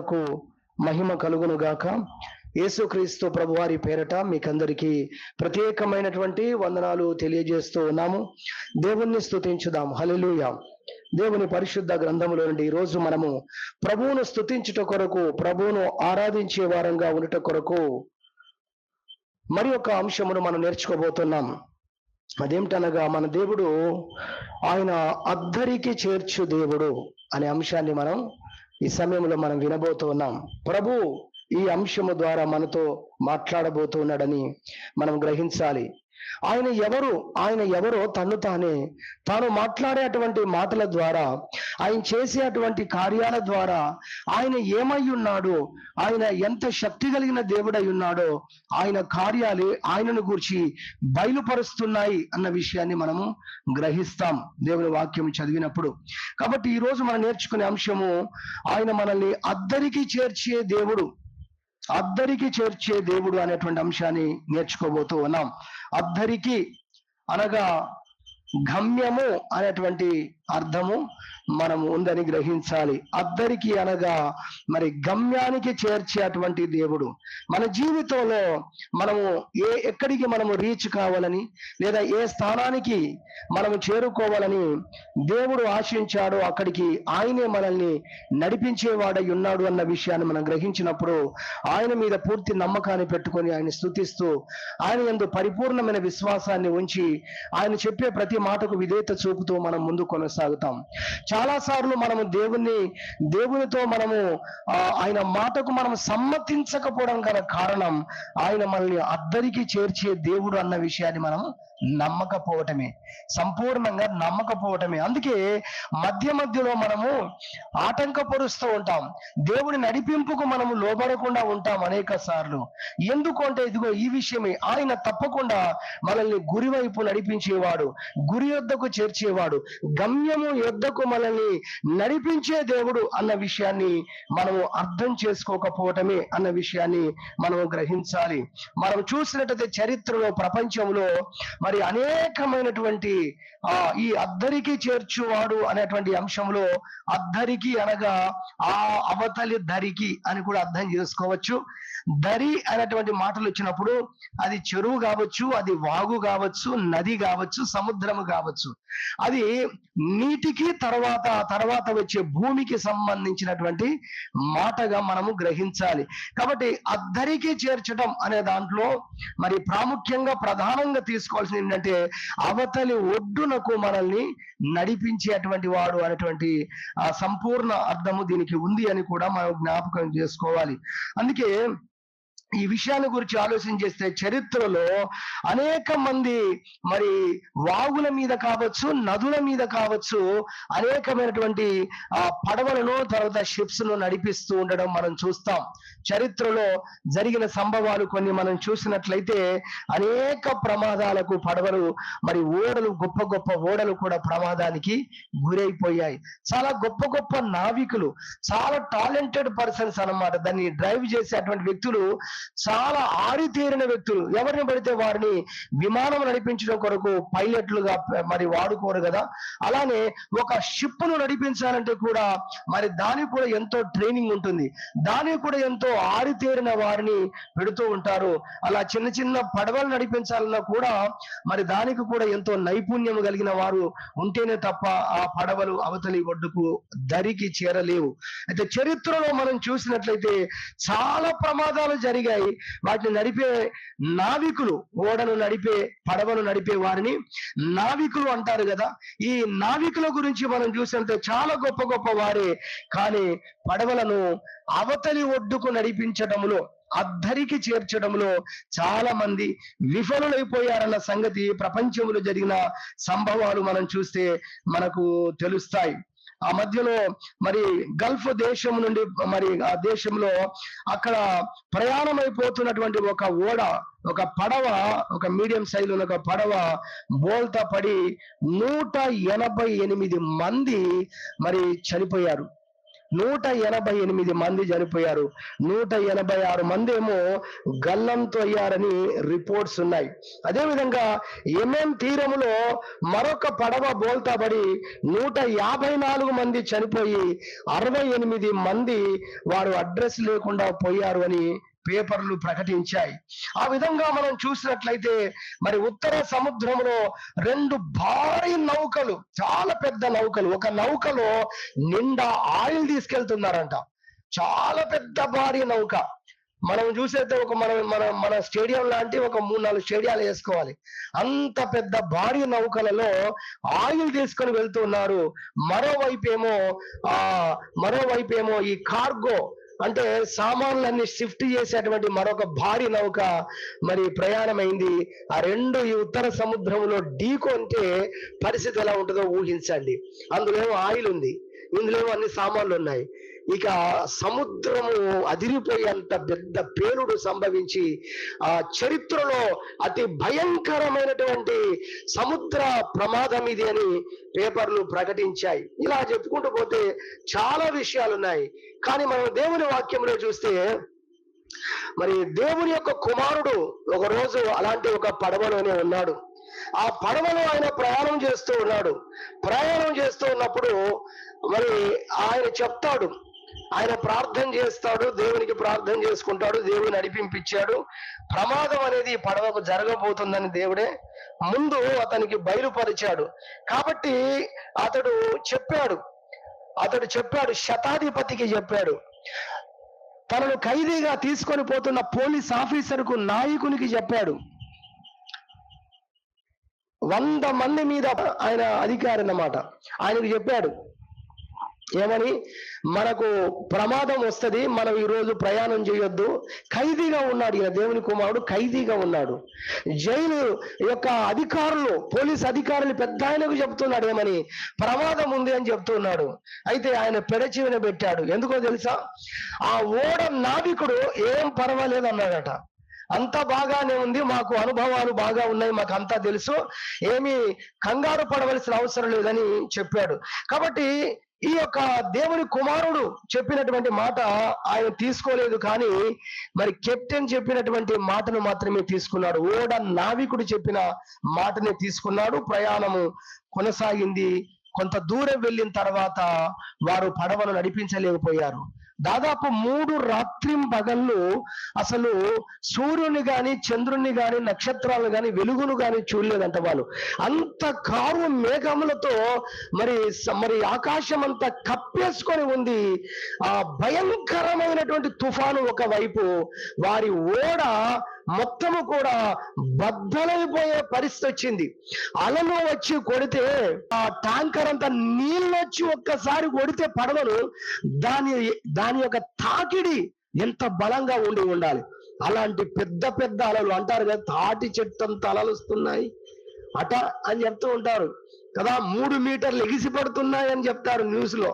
నామమునకు మహిమ కలుగును గాక. యేసుక్రీస్తు ప్రభువారి పేరట మీకందరికీ ప్రత్యేకమైనటువంటి వందనాలు తెలియజేస్తూ ఉన్నాము. దేవుణ్ణి స్తుతించుదాం. హల్లెలూయా. దేవుని పరిశుద్ధ గ్రంథములో నుండి ఈరోజు మనము ప్రభువును స్తుతించుట కొరకు, ప్రభువును ఆరాధించే వారంగా ఉండట కొరకు మరి ఒక అంశమును మనం నేర్చుకోబోతున్నాం. అదేమిటనగా, మన దేవుడు ఆయన అద్దరికి చేర్చు దేవుడు అనే అంశాన్ని మనం ఈ సమయంలో మనం వినబోతున్నాం. ప్రభు ఈ అంశము ద్వారా మనతో మాట్లాడబోతున్నాడని మనం గ్రహించాలి. ఆయన ఎవరో తాను మాట్లాడేటువంటి మాటల ద్వారా, ఆయన చేసేటువంటి కార్యాల ద్వారా ఆయన ఏమై ఉన్నాడో, ఆయన ఎంత శక్తి కలిగిన దేవుడై ఉన్నాడో, ఆయన కార్యాలు ఆయనను గూర్చి బయలుపరుస్తున్నాయి అన్న విషయాన్ని మనము గ్రహిస్తాం దేవుని వాక్యం చదివినప్పుడు. కాబట్టి ఈ రోజు మనం నేర్చుకునే అంశము, ఆయన మనల్ని అద్దరికి చేర్చే దేవుడు అనేటువంటి అంశాన్ని నేర్చుకోబోతూ ఉన్నాం. అద్దరికి అనగా గమ్యము అనేటువంటి అర్థము మనము ఉందని గ్రహించాలి. అద్దరికి అనగా మరి గమ్యానికి చేర్చేటువంటి దేవుడు. మన జీవితంలో మనము ఎక్కడికి మనము రీచ్ కావాలని, లేదా ఏ స్థానానికి మనము చేరుకోవాలని దేవుడు ఆశించాడో అక్కడికి ఆయనే మనల్ని నడిపించేవాడై ఉన్నాడు అన్న విషయాన్ని మనం గ్రహించినప్పుడు, ఆయన మీద పూర్తి నమ్మకాన్ని పెట్టుకొని ఆయన స్తుతిస్తూ, ఆయన యందు పరిపూర్ణమైన విశ్వాసాన్ని ఉంచి, ఆయన చెప్పే ప్రతి మాటకు విధేయత చూపుతూ మనం ముందు కొనసాగుతాం. చాలా సార్లు మనము దేవునితో మనము ఆయన మాటకు మనం సమ్మతించకపోవడం గల కారణం, ఆయన మనల్ని అద్దరికి చేర్చే దేవుడు అన్న విషయాన్ని మనం నమ్మకపోవటమే, సంపూర్ణంగా నమ్మకపోవటమే. అందుకే మధ్యలో మనము ఆటంకపరుస్తూ ఉంటాం. దేవుని నడిపింపుకు మనము లోబడకుండా ఉంటాం అనేక సార్లు. ఎందుకు అంటే, ఇదిగో ఈ విషయమే, ఆయన తప్పకుండా మనల్ని గురి వైపు నడిపించేవాడు, గురి యొద్దకు చేర్చేవాడు, గమ్యము యొద్దకు మనల్ని నడిపించే దేవుడు అన్న విషయాన్ని మనము అర్థం చేసుకోకపోవటమే అన్న విషయాన్ని మనము గ్రహించాలి. మనం చూసినట్టయితే చరిత్రలో, ప్రపంచంలో మరి అనేకమైనటువంటి ఈ అద్దరికి చేర్చువాడు అనేటువంటి అంశంలో, అద్దరికి అనగా అవతలి దరికి అని కూడా అర్థం చేసుకోవచ్చు. దరి అనేటువంటి మాటలు వచ్చినప్పుడు అది చెరువు కావచ్చు, అది వాగు కావచ్చు, నది కావచ్చు, సముద్రము కావచ్చు. అది నీటికి తర్వాత వచ్చే భూమికి సంబంధించినటువంటి మాటగా మనము గ్రహించాలి. కాబట్టి అద్దరికి చేర్చడం అనే దాంట్లో మరి ప్రాముఖ్యంగా ప్రధానంగా తీసుకోవాల్సింది ఏంటంటే, అవతలి ఒడ్డునకు మనల్ని నడిపించేటువంటి వాడు అనేటువంటి సంపూర్ణ అర్థము దీనికి ఉంది అని కూడా మనం జ్ఞాపకం చేసుకోవాలి. అందుకే ఈ విషయాన్ని గురించి ఆలోచన చేస్తే, చరిత్రలో అనేక మంది మరి వాగుల మీద కావచ్చు, నదుల మీద కావచ్చు, అనేకమైనటువంటి పడవలను, తర్వాత షిప్స్ ను నడిపిస్తూ ఉండడం మనం చూస్తాం. చరిత్రలో జరిగిన సంభవాలు కొన్ని మనం చూసినట్లయితే, అనేక ప్రమాదాలకు పడవలు, మరి ఓడలు, గొప్ప ఓడలు కూడా ప్రమాదానికి గురైపోయాయి. చాలా గొప్ప నావికులు, చాలా టాలెంటెడ్ పర్సన్స్ అన్నమాట. దాన్ని డ్రైవ్ చేసేటువంటి వ్యక్తులు చాలా ఆరితేరిన వ్యక్తులు. ఎవరిని పడితే వారిని విమానం నడిపించడం కొరకు పైలట్లుగా మరి వాడుకోరు కదా. అలానే ఒక షిప్ ను నడిపించాలంటే కూడా మరి దానికి కూడా ఎంతో ట్రైనింగ్ ఉంటుంది, దానికి కూడా ఎంతో ఆరితేరిన వారిని పెడుతూ ఉంటారు. అలా చిన్న పడవలు నడిపించాలన్నా కూడా మరి దానికి కూడా ఎంతో నైపుణ్యం కలిగిన వారు ఉంటేనే తప్ప ఆ పడవలు అవతలి ఒడ్డుకు దరికి చేరలేవు. అయితే చరిత్రలో మనం చూసినట్లయితే చాలా ప్రమాదాలు జరిగాయి. వాటిని నడిపే నావికులు, ఓడను నడిపే, పడవను నడిపే వారిని నావికులు అంటారు కదా. ఈ నావికుల గురించి మనం చూసినంత చాలా గొప్ప వారే, కానీ పడవలను అవతలి ఒడ్డుకు నడిపించడంలో, అద్దరికి చేర్చడంలో చాలా మంది విఫలులైపోయారన్న సంగతి ప్రపంచంలో జరిగిన సంభవాలు మనం చూస్తే మనకు తెలుస్తాయి. ఆ మధ్యలో మరి గల్ఫ్ దేశం నుండి, మరి ఆ దేశంలో అక్కడ ప్రయాణం అయిపోతున్నటువంటి ఒక పడవ, ఒక మీడియం సైజు ఒక పడవ బోల్తా పడి 188 మంది మరి చనిపోయారు. 188 మంది చనిపోయారు. 186 మంది ఏమో గల్లంతో అయ్యారని రిపోర్ట్స్ ఉన్నాయి. అదేవిధంగా యెమెన్ తీరములో మరొక పడవ బోల్తాబడి 154 మంది చనిపోయి 68 మంది వారు అడ్రస్ లేకుండా పోయారు అని పేపర్లు ప్రకటించాయి. ఆ విధంగా మనం చూసినట్లయితే మరి ఉత్తర సముద్రంలో 2 భారీ నౌకలు, చాలా పెద్ద నౌకలు, ఒక నౌకలో నిండా ఆయిల్ తీసుకెళ్తున్నారంట. చాలా పెద్ద భారీ నౌక. మనం చూసేస్తే ఒక మన స్టేడియం లాంటి ఒక 3-4 స్టేడియాలు వేసుకోవాలి. అంత పెద్ద భారీ నౌకలలో ఆయిల్ తీసుకొని వెళ్తున్నారు. మరోవైపేమో ఈ కార్గో అంటే సామాన్లన్నీ షిఫ్ట్ చేసేటువంటి మరొక భారీ నౌక మరి ప్రయాణమైంది. ఆ 2 ఈ ఉత్తర సముద్రంలో ఢీకొంటే పరిస్థితి ఎలా ఉంటుందో ఊహించండి. అందులో ఏమో ఆయిల్ ఉంది, ఇందులో ఏమో అన్ని సామాన్లు ఉన్నాయి. ఇక సముద్రము అదిరిపోయేంత పెద్ద పేలుడు సంభవించి ఆ చరిత్రలో అతి భయంకరమైనటువంటి సముద్ర ప్రమాదం ఇది అని పేపర్లు ప్రకటించాయి. ఇలా చెప్పుకుంటూ పోతే చాలా విషయాలు ఉన్నాయి. కానీ మనం దేవుని వాక్యంలో చూస్తే మరి దేవుని యొక్క కుమారుడు ఒక రోజు అలాంటి ఒక పడవలోనే ఉన్నాడు. ఆ పడవలో ఆయన ప్రయాణం చేస్తూ ఉన్నాడు. ప్రయాణం చేస్తూ ఉన్నప్పుడు మరి ఆయన చెప్తాడు, ఆయన ప్రార్థన చేస్తాడు, దేవునికి ప్రార్థన చేసుకుంటాడు, దేవుని నడిపించాడు. ప్రమాదం అనేది పడవకు జరగబోతుందని దేవుడే ముందు అతనికి బయలుపరిచాడు. కాబట్టి అతడు చెప్పాడు, శతాధిపతికి చెప్పాడు, తనను ఖైదీగా తీసుకొని పోతున్న పోలీస్ ఆఫీసర్కు, నాయకునికి చెప్పాడు. 100 మంది మీద ఆయన అధికారి అన్నమాట. ఆయనకు చెప్పాడు ఏమని, మనకు ప్రమాదం వస్తుంది, మనం ఈరోజు ప్రయాణం చేయొద్దు. ఖైదీగా ఉన్నాడు, ఈయన దేవుని కుమారుడు ఖైదీగా ఉన్నాడు. జైలు యొక్క అధికారులు, పోలీస్ అధికారులు పెద్ద ఆయనకు చెప్తున్నాడు ఏమని, ప్రమాదం ఉంది అని చెప్తున్నాడు. అయితే ఆయన పెడచెవిన పెట్టాడు. ఎందుకో తెలుసా, ఆ ఓడ నావికుడు ఏం పర్వాలేదు అన్నాడట. అంతా బాగానే ఉంది, మాకు అనుభవాలు బాగా ఉన్నాయి, మాకు అంతా తెలుసు, ఏమీ కంగారు పడవలసిన అవసరం లేదని చెప్పాడు. కాబట్టి ఈ యొక్క దేవుని కుమారుడు చెప్పినటువంటి మాట ఆయన తీసుకోలేదు, కానీ మరి కెప్టెన్ చెప్పినటువంటి మాటను మాత్రమే తీసుకున్నాడు. ఓడ నావికుడు చెప్పిన మాటనే తీసుకున్నాడు. ప్రయాణము కొనసాగింది. కొంత దూరం వెళ్ళిన తర్వాత వారు పడవను నడిపించలేకపోయారు. దాదాపు 3 రాత్రింపగళ్ళు అసలు సూర్యుని గాని, చంద్రుని గాని, నక్షత్రాలు గాని, వెలుగును గాని చూడలేదంట వాళ్ళు. అంత కారు మేఘములతో మరి ఆకాశం అంతా కప్పేసుకొని ఉంది. ఆ భయంకరమైనటువంటి తుఫాను ఒకవైపు, వారి ఓడ మొత్తము కూడా బద్దలైపోయే పరిస్థితి వచ్చింది. అలలు వచ్చి కొడితే ఆ ట్యాంకర్ అంతా నీళ్ళు వచ్చి ఒక్కసారి కొడితే పడవను దాని యొక్క తాకిడి ఎంత బలంగా ఉండాలి. అలాంటి పెద్ద పెద్ద అలలు అంటారు కదా, తాటి చెట్టు అంత అలలు వస్తున్నాయి అట అని చెప్తూ ఉంటారు కదా, 3 మీటర్లు ఎగిసి పడుతున్నాయి అని చెప్తారు న్యూస్ లో.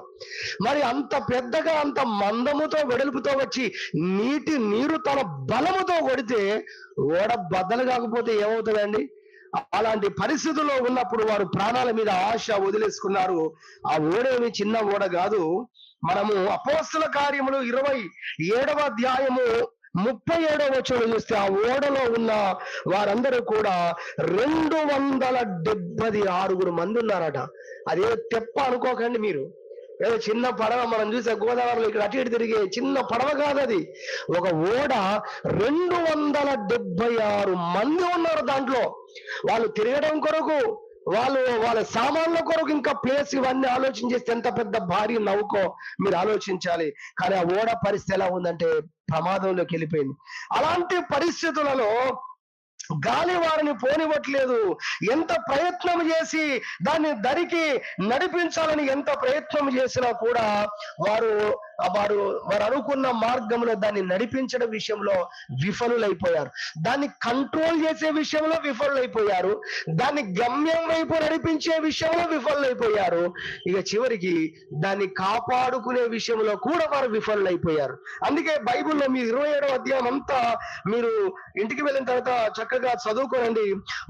మరి అంత పెద్దగా, అంత మందముతో, వెడల్పుతో వచ్చి నీరు తన బలముతో కొడితే ఓడ బద్దలు కాకపోతే ఏమవుతుందండి? అలాంటి పరిస్థితుల్లో ఉన్నప్పుడు వారు ప్రాణాల మీద ఆశ వదిలేసుకున్నారు. ఆ ఓడేమి చిన్న ఓడ కాదు. మనము అపోస్తల కార్యములు 27వ అధ్యాయము 37వ వచనం చూస్తే ఆ ఓడలో ఉన్న వారందరూ కూడా 276 మంది ఉన్నారట. అదే తెప్ప అనుకోకండి మీరు, ఏదో చిన్న పడవ. మనం చూసే గోదావరిలో ఇక్కడ అటు ఇటు తిరిగే చిన్న పడవ కాదు అది. ఒక ఓడ 276 మంది ఉన్నారు దాంట్లో. వాళ్ళు తిరగడం కొరకు, వాళ్ళ సామాన్ల కొరకు, ఇంకా ప్లేస్, ఇవన్నీ ఆలోచన చేస్తే ఎంత పెద్ద భారీ నౌకో మీరు ఆలోచించాలి. కానీ ఆ ఓడ పరిస్థితి ఎలా ఉందంటే ప్రమాదంలోకి వెళ్ళిపోయింది. అలాంటి పరిస్థితులలో గాలి వారిని పోనివ్వట్లేదు. ఎంత ప్రయత్నం చేసి దాన్ని దరికి నడిపించాలని ఎంత ప్రయత్నం చేసినా కూడా వారు వారు అనుకున్న మార్గంలో దాన్ని నడిపించడం విషయంలో విఫలులైపోయారు. దాన్ని కంట్రోల్ చేసే విషయంలో విఫలులైపోయారు. దాన్ని గమ్యం వైపు నడిపించే విషయంలో విఫలులైపోయారు. ఇక చివరికి దాన్ని కాపాడుకునే విషయంలో కూడా వారు విఫలులైపోయారు. అందుకే బైబిల్లో మీ 27వ అధ్యాయం అంతా మీరు ఇంటికి వెళ్ళిన తర్వాత చక్కగా చదువుకోనండి.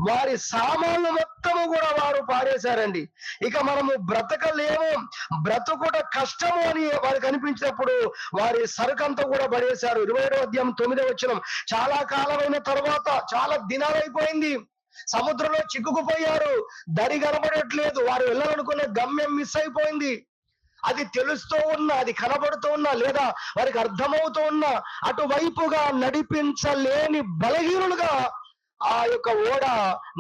వారి సామాన్లు మొత్తము కూడా వారు పారేశారండి. ఇక మనము బ్రతకలేము, బ్రతుకుట కష్టము అని వారికి అనిపించినప్పుడు వారి సరుకంతా కూడా పడేశారు. 27వ అధ్యాయం 9వ వచనం, చాలా కాలమైన తర్వాత, చాలా దినాలైపోయింది, సముద్రంలో చిక్కుకుపోయారు, దరి కనబడట్లేదు, వారు వెళ్ళాలనుకున్న గమ్యం మిస్ అయిపోయింది. అది తెలుస్తూ ఉన్నా, అది కనబడుతూ ఉన్నా, లేదా వారికి అర్థమవుతూ ఉన్నా అటువైపుగా నడిపించలేని బలహీనులుగా ఆ యొక్క ఓడ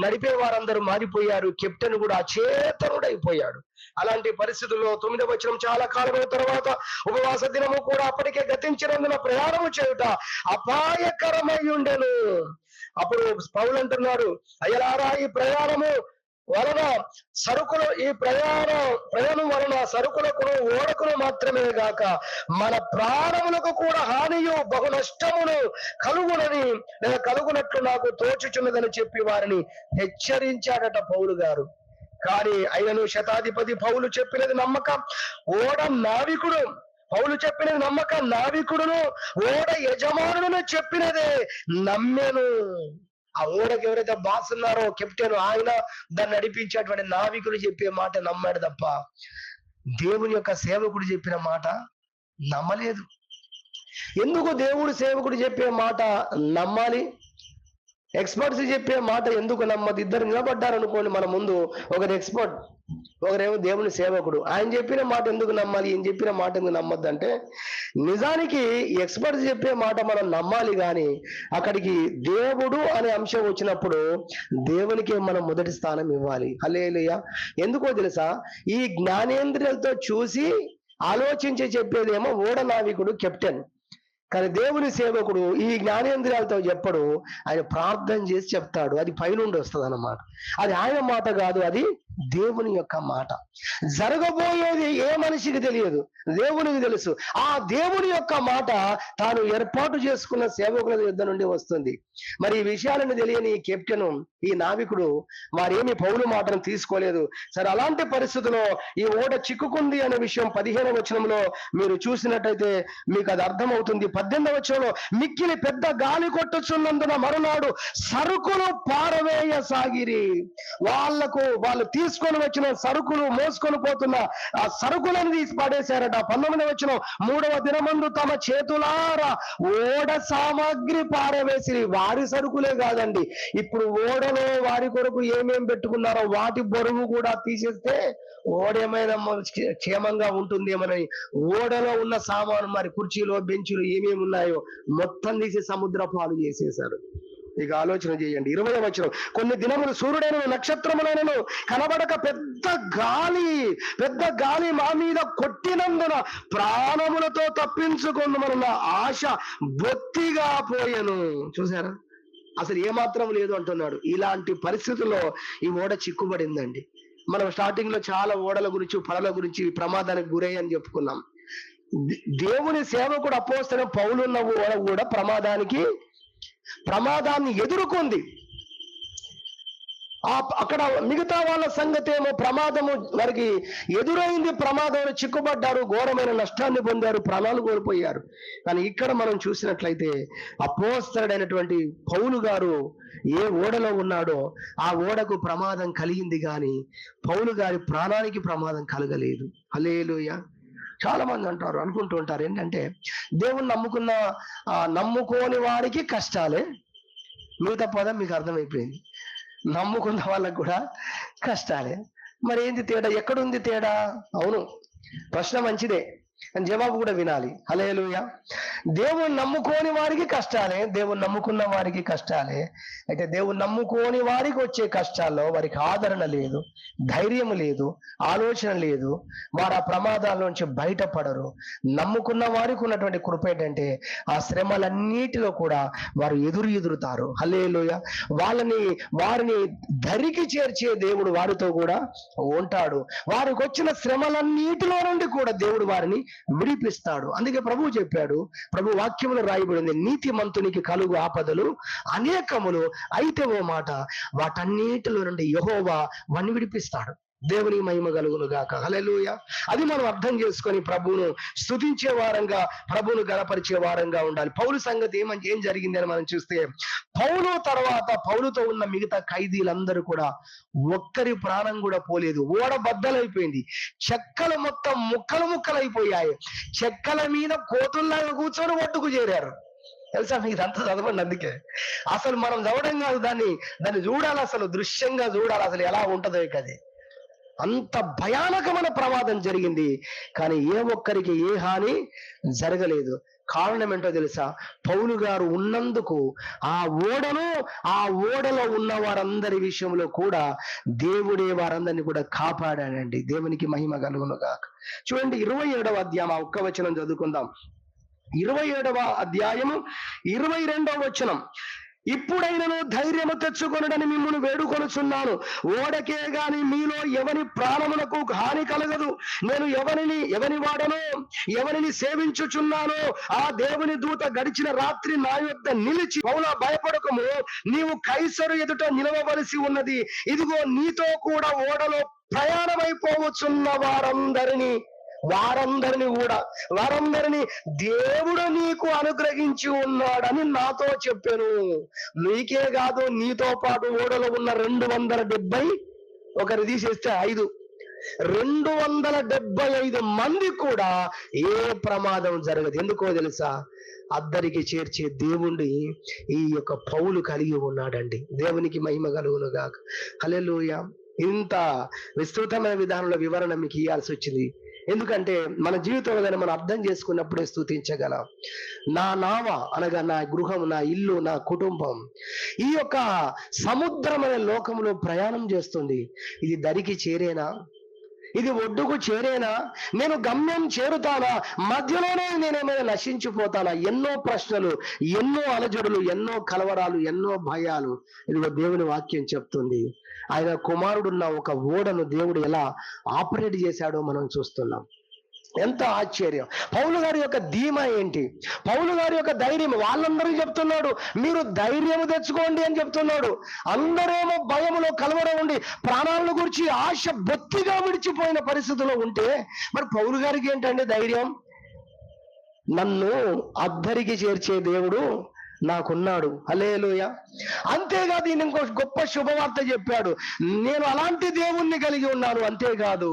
నడిపే వారందరూ మారిపోయారు. కెప్టెన్ కూడా అచేతనుడైపోయాడు. అలాంటి పరిస్థితుల్లో 9వ వచనం, చాలా కాలమైన తర్వాత ఉపవాస దినము కూడా అప్పటికే గతించినందున ప్రయాణము చేయుట అపాయకరమై ఉండెను. అప్పుడు పౌలు అంటున్నాడు, అయ్యలారా, ఈ ప్రయాణము వలన సరుకులు, ఈ ప్రయాణం వలన సరుకులకును ఓడకును మాత్రమే గాక మన ప్రాణములకు కూడా హానియు బహు నష్టమును కలుగునట్లు నాకు తోచుచున్నదని చెప్పి వారిని హెచ్చరించాడట పౌలు గారు. కానీ అయినను శతాధిపతి పౌలు చెప్పినది నమ్మక ఓడ నావికుడు, పౌలు చెప్పినది నమ్మక నావికుడును ఓడ యజమానులను చెప్పినదే నమ్మెను. ఆ ఓడకి ఎవరైతే బాస్ ఉన్నారో, కెప్టెన్, ఆయన దాన్ని నడిపించేటువంటి నావికుడు చెప్పే మాట నమ్మాడు తప్ప దేవుని యొక్క సేవకుడు చెప్పిన మాట నమ్మలేదు. ఎందుకు దేవుడు సేవకుడు చెప్పే మాట నమ్మాలి? ఎక్స్పర్ట్స్ చెప్పే మాట ఎందుకు నమ్మదు? ఇద్దరు నిలబడ్డారు అనుకోండి మన ముందు, ఒకరు ఎక్స్పర్ట్, ఒకరేమో దేవుని సేవకుడు. ఆయన చెప్పిన మాట ఎందుకు నమ్మాలి, ఈయన చెప్పిన మాట ఎందుకు నమ్మద్దు అంటే, నిజానికి ఎక్స్పర్ట్స్ చెప్పే మాట మనం నమ్మాలి, కానీ అక్కడికి దేవుడు అనే అంశం వచ్చినప్పుడు దేవునికి మనం మొదటి స్థానం ఇవ్వాలి. హల్లెలూయా. ఎందుకో తెలుసా, ఈ జ్ఞానేంద్రియాలతో చూసి ఆలోచించి చెప్పేదేమో ఓడ నావికుడు, కెప్టెన్. కానీ దేవుని సేవకుడు ఈ జ్ఞానేంద్రియాలతో చెప్పడు, ఆయన ప్రార్థన చేసి చెప్తాడు. అది పైనుండి వస్తుంది అన్నమాట. అది ఆయన మాట కాదు, అది దేవుని యొక్క మాట. జరగబోయేది ఏ మనిషికి తెలియదు, దేవునికి తెలుసు. ఆ దేవుని యొక్క మాట తాను ఏర్పాటు చేసుకున్న సేవకుల యుద్ధ నుండి వస్తుంది. మరి ఈ విషయాలను తెలియని ఈ కెప్టెన్, ఈ నావికుడు వారేమి పౌలు మాటను తీసుకోలేదు. సరే, అలాంటి పరిస్థితుల్లో ఈ ఓడ చిక్కుకుంది అనే విషయం 15వ వచనంలో మీరు చూసినట్టయితే మీకు అది అర్థమవుతుంది. 18వ వచనంలో, మిక్కిలి పెద్ద గాలి కొట్టుచున్నందున మరునాడు సరుకులు పారవేయసాగిరి. వాళ్ళు తీసుకొని వచ్చిన సరుకులు, మోసుకొని పోతున్న ఆ సరుకులను తీసి పడేశారట. 19వ వచనం, 3వ దినమందు తమ చేతులారా ఓడ సామాగ్రి పారవేసిరి. వారి సరుకులే కాదండి, ఇప్పుడు ఓడలో వారి కొరకు ఏమేం పెట్టుకున్నారో వాటి బరువు కూడా తీసేస్తే ఓడేమైనా క్షేమంగా ఉంటుందేమని ఓడలో ఉన్న సామాను, మరి కుర్చీలు, బెంచులు ఏమేమి ఉన్నాయో మొత్తం తీసి సముద్ర పాలు చేసేశారు. ఇక ఆలోచన చేయండి. 20వ వచనం, కొన్ని దినములు సూర్యుడైన నక్షత్రములైనను కనబడక పెద్ద గాలి మా మీద కొట్టినందున ప్రాణములతో తప్పించుకుందామన్న ఆశ బొత్తిగా పోయెను. చూసారా, అసలు ఏమాత్రం లేదు అంటున్నాడు. ఇలాంటి పరిస్థితుల్లో ఈ ఓడ చిక్కుబడిందండి. మనం స్టార్టింగ్ లో చాలా ఓడల గురించి, పడల గురించి, ప్రమాదానికి గురయ్యని చెప్పుకున్నాం. దేవుని సేవకుడు అపోస్తలుడైన పౌలున్న ఓడ కూడా ప్రమాదాన్ని ఎదుర్కొంది. అక్కడ మిగతా వాళ్ళ సంగతి ఏమో ప్రమాదము వారికి ఎదురైంది, ప్రమాదంలో చిక్కుబడ్డారు, ఘోరమైన నష్టాన్ని పొందారు, ప్రాణాలు కోల్పోయారు. కానీ ఇక్కడ మనం చూసినట్లయితే అపోస్తలుడైనటువంటి పౌలు గారు ఏ ఓడలో ఉన్నాడో ఆ ఓడకు ప్రమాదం కలిగింది, కానీ పౌలు గారి ప్రాణానికి ప్రమాదం కలగలేదు. హల్లెలూయా. చాలా మంది అనుకుంటూ ఉంటారు ఏంటంటే, దేవుణ్ణి నమ్ముకోని వాడికి కష్టాలే. మిగతా పదం మీకు అర్థమైపోయింది. నమ్ముకున్న వాళ్ళకు కూడా కష్టాలే. మరి ఏంది తేడా? ఎక్కడుంది తేడా? అవును, ప్రశ్న మంచిదే, జవాబు కూడా వినాలి. హల్లెలూయా. దేవుణ్ణి నమ్ముకోని వారికి కష్టాలే, దేవుణ్ణి నమ్ముకున్న వారికి కష్టాలే. అయితే దేవుణ్ణి నమ్ముకోని వారికి వచ్చే కష్టాల్లో వారికి ఆదరణ లేదు, ధైర్యం లేదు, ఆలోచన లేదు, వారు ఆ ప్రమాదాల నుంచి బయటపడరు. నమ్ముకున్న వారికి ఉన్నటువంటి కృప ఏంటంటే ఆ శ్రమలన్నిటిలో కూడా వారు ఎదురుతారు. హల్లెలూయా. వారిని ధరికి చేర్చే దేవుడు వారితో కూడా ఉంటాడు. వారికి వచ్చిన శ్రమలన్నిటిలో నుండి కూడా దేవుడు వారిని విడిపిస్తాడు. అందుకే ప్రభువు చెప్పాడు, ప్రభు వాక్యములో రాయబడింది, నీతిమంతునికి కలుగు ఆపదలు అనేకములు, అయితే ఓ మాట, వాటన్నిటిలో నుండి యెహోవా వాణ్ణి విడిపిస్తాడు. దేవుని మహిమ కలుగును గాక. హల్లెలూయా. అది మనం అర్థం చేసుకొని ప్రభువును స్తుతించే వారంగా, ప్రభువును గణపరిచే వారంగా ఉండాలి. పౌలు సంగతి ఏం జరిగిందని మనం చూస్తే, పౌలు తర్వాత పౌలుతో ఉన్న మిగతా ఖైదీలందరూ కూడా ఒక్కరి ప్రాణం కూడా పోలేదు. ఓడ బద్దలైపోయింది, చెక్కలు మొత్తం ముక్కలు ముక్కలైపోయాయి. చెక్కల మీద కోతుల్లాగా కూర్చొని ఒడ్డుకు చేరారు. తెలుసా మీకు? ఇదంతా చదవండి. అందుకే అసలు మనం చదవడం కాదు, దాన్ని చూడాలి, అసలు దృశ్యంగా చూడాలి, అసలు ఎలా ఉంటుందో కది. అంత భయానకమైన ప్రమాదం జరిగింది, కానీ ఏ ఒక్కరికి ఏ హాని జరగలేదు. కారణం ఏంటో తెలుసా? పౌలు గారు ఉన్నందుకు ఆ ఓడలో ఉన్న వారందరి విషయంలో కూడా దేవుడే వారందరినీ కూడా కాపాడాడండి. దేవునికి మహిమ కలుగును గాక. చూడండి 27వ అధ్యాయం, ఒక్క వచనం చదువుకుందాం. 27వ అధ్యాయము 22వ వచనం. ఇప్పుడైనను ధైర్యము తెచ్చుకొనుడని మిమ్మును వేడుకొనుచున్నాను. ఓడకే గాని మీలో ఎవని ప్రాణమునకు హాని కలగదు. నేను ఎవని వాడనో, ఎవరిని సేవించుచున్నానో ఆ దేవుని దూత గడిచిన రాత్రి నా యొద్ద నిలిచి, పౌలా భయపడకము, నీవు కైసరు ఎదుట నిలవవలసి ఉన్నది. ఇదిగో నీతో కూడా ఓడలో ప్రయాణమైపోవచ్చున్న వారందరినీ దేవుడు నీకు అనుగ్రహించి ఉన్నాడని నాతో చెప్పాను. నీకే కాదు, నీతో పాటు ఓడలో ఉన్న 270, ఒకరు తీసేస్తే 5, 275 మంది కూడా ఏ ప్రమాదం జరగదు. ఎందుకో తెలుసా? అద్దరికి చేర్చే దేవుణ్ణి ఈ యొక్క పౌలు కలిగి ఉన్నాడండి. దేవునికి మహిమ కలుగును గాక. హల్లెలూయా. ఇంత విస్తృతమైన విధానంలో వివరణ మీకు ఇవ్వాల్సి వచ్చింది. ఎందుకంటే మన జీవితంలో మనం అర్థం చేసుకున్నప్పుడే స్తుతించగలం. నా నావ అనగా నా గృహం, నా ఇల్లు, నా కుటుంబం ఈ యొక్క సముద్రమైన లోకంలో ప్రయాణం చేస్తుంది. ఇది దరికి చేరేనా? ఇది ఒడ్డుకు చేరేనా? నేను గమ్యం చేరుతానా? మధ్యలోనే నేనేమైనా నశించిపోతానా? ఎన్నో ప్రశ్నలు, ఎన్నో అలజడులు, ఎన్నో కలవరాలు, ఎన్నో భయాలు. ఇదిగో దేవుని వాక్యం చెప్తుంది. ఆయన కుమారుడున్న ఒక ఓడను దేవుడు ఎలా ఆపరేట్ చేశాడో మనం చూస్తున్నాం. ఎంత ఆశ్చర్యం! పౌలు గారి యొక్క ధీమా ఏంటి, పౌలు గారి యొక్క ధైర్యం. వాళ్ళందరికీ చెప్తున్నాడు, మీరు ధైర్యం తెచ్చుకోండి అని చెప్తున్నాడు. అందరేమో భయములో కలవరం ఉండి ప్రాణాలను గురించి ఆశ బొత్తిగా విడిచిపోయిన పరిస్థితిలో ఉంటే, మరి పౌలు గారికి ఏంటంటే ధైర్యం? నన్ను అద్దరికి చేర్చే దేవుడు నాకున్నాడు. హల్లెలూయా. అంతేకాదు, ఈయన ఇంకో గొప్ప శుభవార్త చెప్పాడు. నేను అలాంటి దేవుణ్ణి కలిగి ఉన్నాను. అంతేకాదు,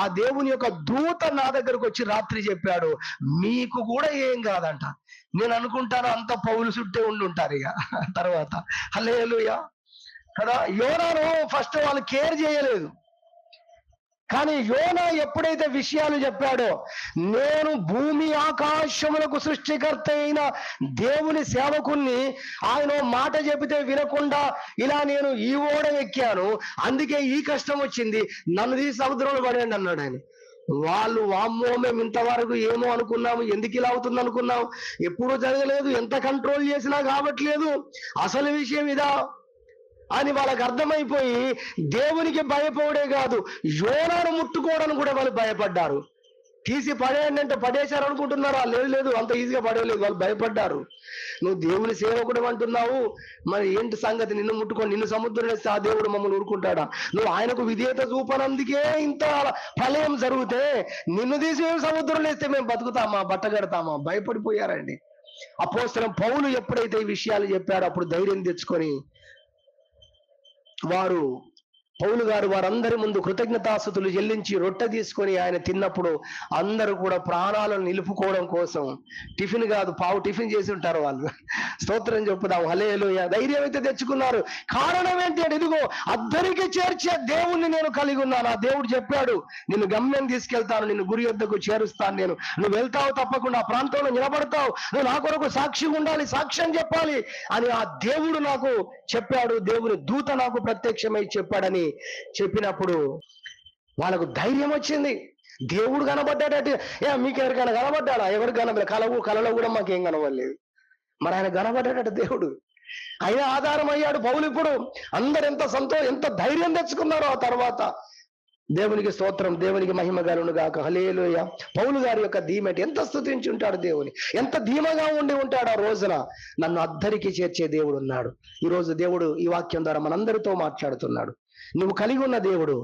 ఆ దేవుని యొక్క దూత నా దగ్గరకు వచ్చి రాత్రి చెప్పాడు, మీకు కూడా ఏం కాదంట. నేను అనుకుంటాను అంత పౌలు చుట్టే ఉండుంటారు ఇక తర్వాత. హల్లెలూయా కదా. యోనాను ఫస్ట్ వాళ్ళు కేర్ చేయలేదు, కానీ యోనా ఎప్పుడైతే విషయాలు చెప్పాడో, నేను భూమి ఆకాశములకు సృష్టికర్త అయిన దేవుని సేవకుణ్ణి, ఆయన మాట చెబితే వినకుండా ఇలా నేను ఈ ఓడ ఎక్కాను, అందుకే ఈ కష్టం వచ్చింది, నన్ను తీసి సముద్రంలో పడేయండి అన్నాడు ఆయన. వాళ్ళు వామ్మో, మేము ఇంతవరకు ఏమో అనుకున్నాము, ఎందుకు ఇలా అవుతుంది అనుకున్నాం, ఎప్పుడూ జరగలేదు, ఎంత కంట్రోల్ చేసినా కావట్లేదు, అసలు విషయం ఇదా అని వాళ్ళకి అర్థమైపోయి దేవునికి భయపడే కాదు, యోనాను ముట్టుకోవడానికి కూడా వాళ్ళు భయపడ్డారు. తీసి పడేయండి అంటే పడేశారు అనుకుంటున్నారా? లేదు, అంత ఈజీగా పడేయలేదు, వాళ్ళు భయపడ్డారు. నువ్వు దేవుని సేవకుడు అంటున్నావు, మరి ఏంటి సంగతి? నిన్ను ముట్టుకొని నిన్ను సముద్రం వేస్తే ఆ దేవుడు మమ్మల్ని ఊరుకుంటాడా? నువ్వు ఆయనకు విధేయత చూపనందుకే ఇంత ప్రళయం జరిగితే నిన్ను తీసి సముద్రం వేస్తే మేము బతుకుతామా, బట్టగడతామా? భయపడిపోయారండి. అపోస్తలుడైన పౌలు ఎప్పుడైతే ఈ విషయాలు చెప్పాడో అప్పుడు ధైర్యం తెచ్చుకొని పౌలు గారు వారందరి ముందు కృతజ్ఞతాస్తుతులు చెల్లించి రొట్టె తీసుకొని ఆయన తిన్నప్పుడు అందరూ కూడా ప్రాణాలను నిలుపుకోవడం కోసం, టిఫిన్ కాదు, పావు టిఫిన్ చేసి ఉంటారు వాళ్ళు, స్తోత్రం చెప్పుదాం. హల్లెలూయా. ధైర్యం అయితే తెచ్చుకున్నారు. కారణం ఏంటి అంటే, ఇదిగో అద్దరికి చేర్చే దేవుణ్ణి నేను కలిగి ఉన్నాను. ఆ దేవుడు చెప్పాడు, నిన్ను గమ్యం తీసుకెళ్తాను, నిన్ను గురి వద్దకు చేరుస్తాను, నువ్వు వెళ్తావు, తప్పకుండా ఆ ప్రాంతంలో నిలబడతావు, నువ్వు నా కొరకు సాక్షిగా ఉండాలి, సాక్ష్యం చెప్పాలి అని ఆ దేవుడు నాకు చెప్పాడు, దేవుని దూత నాకు ప్రత్యక్షమై చెప్పాడని చెప్పినప్పుడు వాళ్ళకు ధైర్యం వచ్చింది. దేవుడు కనబడ్డాడట. మీకు ఎవరికైనా కనబడ్డాడా? ఎవరికి కనబడలేదు. కలలో కూడా మాకేం కనబడలేదు. మరి ఆయన కనబడ్డాడట దేవుడు. ఆయన ఆధారం అయ్యాడు పౌలు. ఇప్పుడు అందరు ఎంత ధైర్యం తెచ్చుకున్నారో ఆ తర్వాత. దేవునికి స్తోత్రం, దేవునికి మహిమ కలుగును గాక. హల్లెలూయా. పౌలు గారి యొక్క ధీమటి ఎంత స్తుతించి ఉంటాడు దేవుని, ఎంత ధీమగా ఉండి ఉంటాడు ఆ రోజున. నన్ను అద్దరికి చేర్చే దేవుడు ఉన్నాడు. ఈ రోజు దేవుడు ఈ వాక్యం ద్వారా మనందరితో మాట్లాడుతున్నాడు. నువ్వు కలిగి ఉన్న దేవుడు,